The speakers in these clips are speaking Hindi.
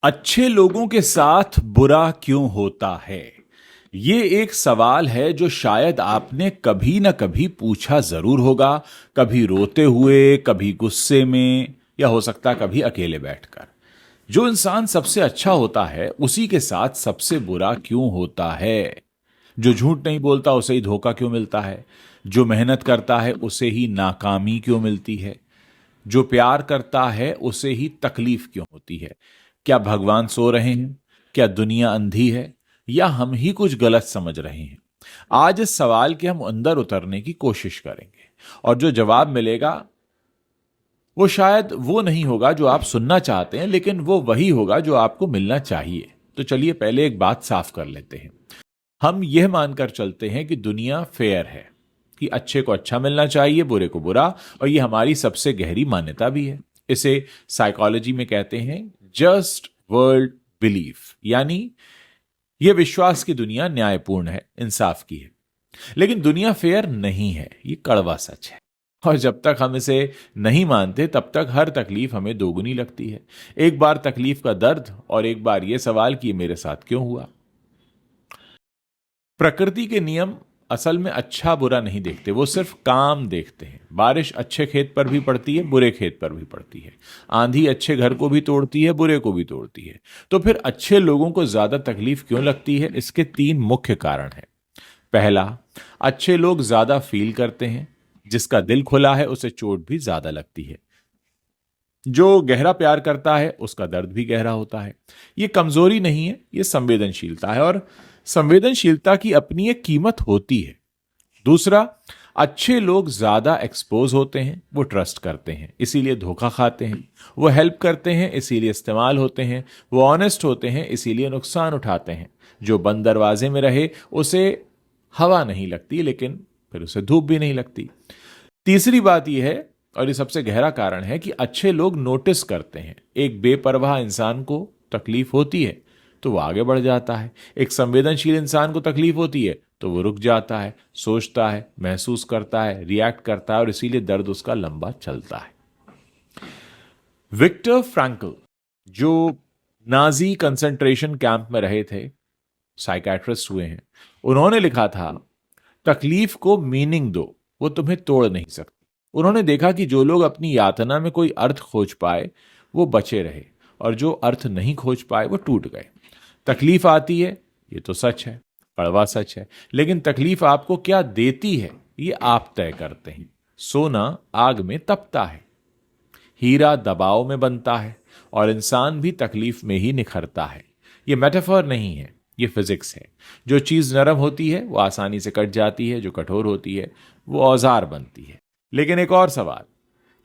अच्छे लोगों के साथ बुरा क्यों होता है? ये एक सवाल है जो शायद आपने कभी ना कभी पूछा जरूर होगा। कभी रोते हुए, कभी गुस्से में, या हो सकता है कभी अकेले बैठकर। जो इंसान सबसे अच्छा होता है उसी के साथ सबसे बुरा क्यों होता है? जो झूठ नहीं बोलता उसे ही धोखा क्यों मिलता है? जो मेहनत करता है उसे ही नाकामी क्यों मिलती है? जो प्यार करता है उसे ही तकलीफ क्यों होती है? क्या भगवान सो रहे हैं? क्या दुनिया अंधी है? या हम ही कुछ गलत समझ रहे हैं? आज इस सवाल के हम अंदर उतरने की कोशिश करेंगे, और जो जवाब मिलेगा वो शायद वो नहीं होगा जो आप सुनना चाहते हैं, लेकिन वो वही होगा जो आपको मिलना चाहिए। तो चलिए पहले एक बात साफ कर लेते हैं। हम यह मानकर चलते हैं कि दुनिया फेयर है, कि अच्छे को अच्छा मिलना चाहिए, बुरे को बुरा, और यह हमारी सबसे गहरी मान्यता भी है। इसे साइकोलॉजी में कहते हैं जस्ट वर्ल्ड बिलीफ, यानी यह विश्वास की दुनिया न्यायपूर्ण है, इंसाफ की है। लेकिन दुनिया फेयर नहीं है, ये कड़वा सच है। और जब तक हम इसे नहीं मानते तब तक हर तकलीफ हमें दोगुनी लगती है। एक बार तकलीफ का दर्द, और एक बार यह सवाल कि ये मेरे साथ क्यों हुआ। प्रकृति के नियम असल में अच्छा बुरा नहीं देखते, वो सिर्फ काम देखते हैं। बारिश अच्छे खेत पर भी पड़ती है, बुरे खेत पर भी पड़ती है। आंधी अच्छे घर को भी तोड़ती है, बुरे को भी तोड़ती है। तो फिर अच्छे लोगों को ज्यादा तकलीफ क्यों लगती है? इसके तीन मुख्य कारण हैं। पहला, अच्छे लोग ज्यादा फील करते हैं। जिसका दिल खुला है उसे चोट भी ज्यादा लगती है। जो गहरा प्यार करता है उसका दर्द भी गहरा होता है। यह कमजोरी नहीं है, यह संवेदनशीलता है, और संवेदनशीलता की अपनी एक कीमत होती है। दूसरा, अच्छे लोग ज्यादा एक्सपोज होते हैं, वो ट्रस्ट करते हैं इसीलिए धोखा खाते हैं। वो हेल्प करते हैं इसीलिए इस्तेमाल होते हैं। वो ऑनेस्ट होते हैं इसीलिए नुकसान उठाते हैं। जो बंद दरवाजे में रहे उसे हवा नहीं लगती, लेकिन फिर उसे धूप भी नहीं लगती। तीसरी बात यह है, और ये सबसे गहरा कारण है, कि अच्छे लोग नोटिस करते हैं। एक बेपरवाह इंसान को तकलीफ होती है तो वो आगे बढ़ जाता है। एक संवेदनशील इंसान को तकलीफ होती है तो वो रुक जाता है, सोचता है, महसूस करता है, रिएक्ट करता है, और इसीलिए दर्द उसका लंबा चलता है। विक्टर फ्रैंकल, जो नाजी कंसंट्रेशन कैंप में रहे थे, साइकेट्रिस्ट हुए हैं, उन्होंने लिखा था, तकलीफ को मीनिंग दो, वो तुम्हें तोड़ नहीं सकती। उन्होंने देखा कि जो लोग अपनी यातना में कोई अर्थ खोज पाए वो बचे रहे, और जो अर्थ नहीं खोज पाए वो टूट गए। तकलीफ आती है, ये तो सच है, कड़वा सच है, लेकिन तकलीफ आपको क्या देती है ये आप तय करते हैं। सोना आग में तपता है, हीरा दबाव में बनता है, और इंसान भी तकलीफ में ही निखरता है। ये मेटाफर नहीं है, ये फिजिक्स है। जो चीज नरम होती है वो आसानी से कट जाती है, जो कठोर होती है वो औजार बनती है। लेकिन एक और सवाल,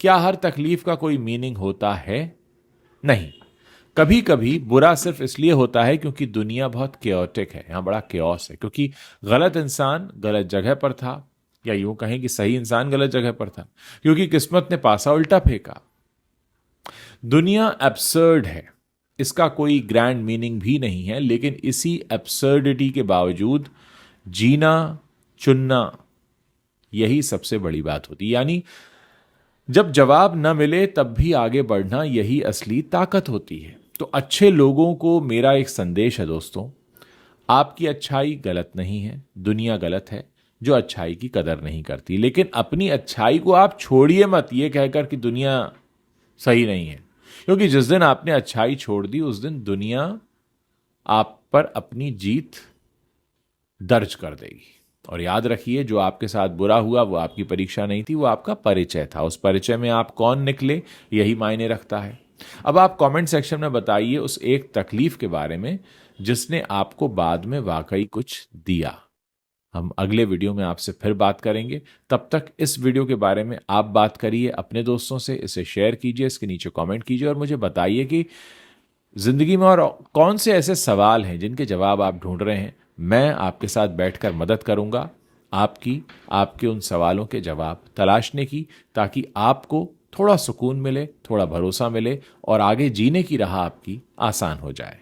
क्या हर तकलीफ का कोई मीनिंग होता है? नहीं। कभी कभी बुरा सिर्फ इसलिए होता है क्योंकि दुनिया बहुत केओटिक है, यहां बड़ा केओस है, क्योंकि गलत इंसान गलत जगह पर था, या यूं कहें कि सही इंसान गलत जगह पर था, क्योंकि किस्मत ने पासा उल्टा फेंका। दुनिया एब्सर्ड है, इसका कोई ग्रैंड मीनिंग भी नहीं है, लेकिन इसी एब्सर्डिटी के बावजूद जीना, चुनना, यही सबसे बड़ी बात होती है। यानी जब जवाब न मिले तब भी आगे बढ़ना, यही असली ताकत होती है। तो अच्छे लोगों को मेरा एक संदेश है दोस्तों, आपकी अच्छाई गलत नहीं है, दुनिया गलत है जो अच्छाई की कदर नहीं करती। लेकिन अपनी अच्छाई को आप छोड़िए मत ये कहकर कि दुनिया सही नहीं है, क्योंकि जिस दिन आपने अच्छाई छोड़ दी उस दिन दुनिया आप पर अपनी जीत दर्ज कर देगी। और याद रखिए, जो आपके साथ बुरा हुआ वो आपकी परीक्षा नहीं थी, वो आपका परिचय था। उस परिचय में आप कौन निकले यही मायने रखता है। अब आप कमेंट सेक्शन में बताइए उस एक तकलीफ के बारे में जिसने आपको बाद में वाकई कुछ दिया। हम अगले वीडियो में आपसे फिर बात करेंगे। तब तक इस वीडियो के बारे में आप बात करिए अपने दोस्तों से, इसे शेयर कीजिए, इसके नीचे कमेंट कीजिए, और मुझे बताइए कि जिंदगी में और कौन से ऐसे सवाल हैं जिनके जवाब आप ढूंढ रहे हैं। मैं आपके साथ बैठकर मदद करूंगा आपके उन सवालों के जवाब तलाशने की, ताकि आपको थोड़ा सुकून मिले, थोड़ा भरोसा मिले, और आगे जीने की राह आपकी आसान हो जाए।